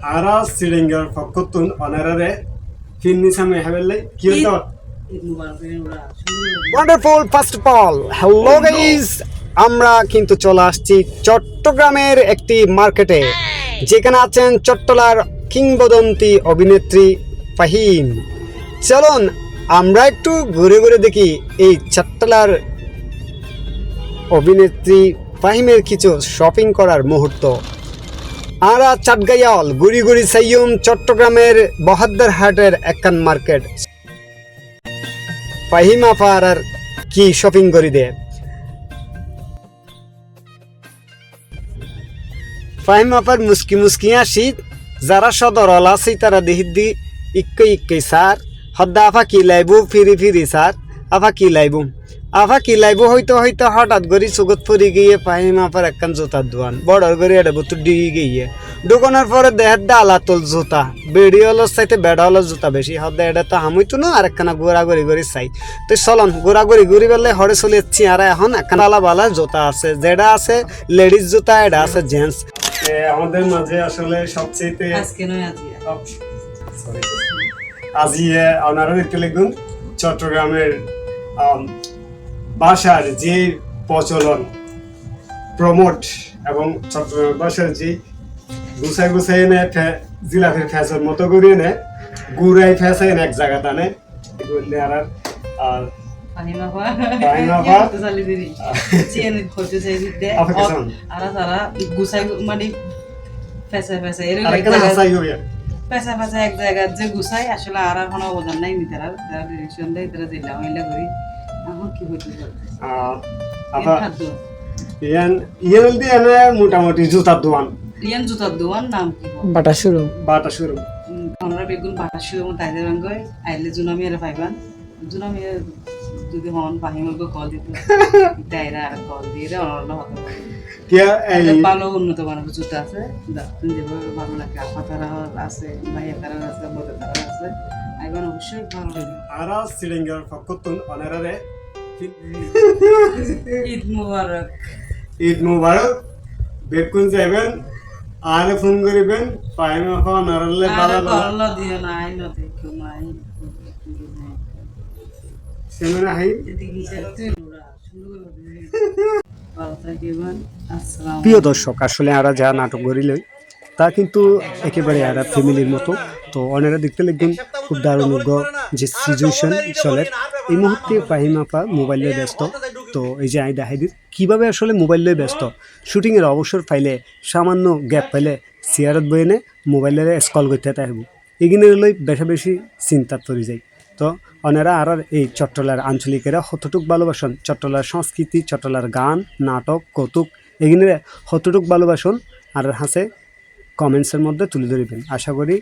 Ara Sidinger for Kutun honorary Finisam Heavenly killed. Wonderful, first of all, hello guys, আমরা কিন্তু চলে আসছি চট্টগ্রামের একটি মার্কেটে, যেখানে আছেন চট্টলার কিংবদন্তি অভিনেত্রী ফাহিম। চলুন আমরা একটু ঘুরে ঘুরে দেখি এই চট্টলার অভিনেত্রী ফাহিমের কিছু শপিং করার মুহূর্ত। আরা চাটগাইয়াল গুড়ি গুড়ি সাইয়ুম চট্টগ্রামের বহাদ্দারহাটের একখান মার্কেট। ফাহিম আপার আর কি শপিং করি দে। ফাহিম আপার মুস্কি মুস্কি আসি, যারা সদরল আছে তারা দেহি ইক্কে সার হদ্দা আফা কি লাইব ফিরি ফিরি সার আফা কি লাইব হয়তো হয়তো হঠাৎ করে চুগত পরি গিয়ে ফাহিম আপার একখান জুতার দোকান বড়র করে এটা বতু ডিগে গিয়ে দোকানের পরে দেহের ডালা তোল জুতা বেড়ি হলো চাইতে বেড়া হলো জুতা বেশি হদ্দা এটা তো হামইতো না আর একখানা ঘোরাঘুরি করে চাই। তো চলন ঘোরাঘুরি ঘুরি বেলে হরে চলে যাচ্ছি। আর এখন একখানা বালা জুতা আছে, যেটা আছে লেডিস জুতা, এটা আছে জেন্টস। আমাদের মাঝে আসলে সবচেয়ে আজি আপনারা একটু লিখুন চট্টগ্রামের ভাষার যে প্রচলন প্রমোট এবং চট্টগ্রামের ভাষার যে গুছাই এনে জিলাফির ফ্যাসের মতো করে এনে গুড়াই ফ্যাসে এনে এক জায়গা টানে বললে আর পেশা পেশা এক জায়গা যে গুছাই আসলে আর কোনো অবদান নাই নি তারা ডিরেকশন দেয় তারা দিলা হইলা করি এখন কি হইতে মোটামুটি জুতার দোকান জুতার দোকান নাম কি বাটা শুরু আমরা বেগুন বাটা শুরু তাইদের রঙই আইলে জুনামি আর পাইবান জুনামি যদি হন ফাহিমকে কল দিত তাইরা আর কল দিয়ে অনল হতো ভালো উন্নত মানের জুতা আছে তুমি যেভাবে ভালো লাগে আপা তারা আছে ভাইয়া তারা আছে বোধ তারা আছে আইবান অবশ্যই ভালো লাগে। আরা সিলিঙ্গার ফকতুন অনারারে ঈদ মুবারক বেকুন যাবেন আর ফোন করিবেন ফাহিম আপা অনারালে ভালো দিও না আইলো দেখো মাই সেমনা হাই প্রিয় দর্শক, আসলে আমরা যা নাটক করিল তা কিন্তু একেবারে একটা ফ্যামিলির মতো। তো অনেরা দেখতে লিখবেন খুব দারুণ যে সিচুয়েশন চলে এই মুহূর্তে। ফাহিম আপা মোবাইল লয়ে ব্যস্ত। তো এই যে আই দেখাই দিই কীভাবে আসলে মোবাইল লয়ে ব্যস্ত। শুটিংয়ের অবসর পাইলে সামান্য গ্যাপ পাইলে চেয়ারত বই এনে মোবাইলের স্কল করতে থাকব, এগিয়ে লই বেশি চিন্তাত পড়ে যায়। তো অনেরা আর এই চট্টলার আঞ্চলিকেরা কতটুক ভালোবাসন চট্টলার সংস্কৃতি, চট্টলার গান, নাটক, কৌতুক এগিয়ে কতটুক ভালোবাসন আর হাসে কমেন্টসের মধ্যে তুলে ধরিবেন। আশা করি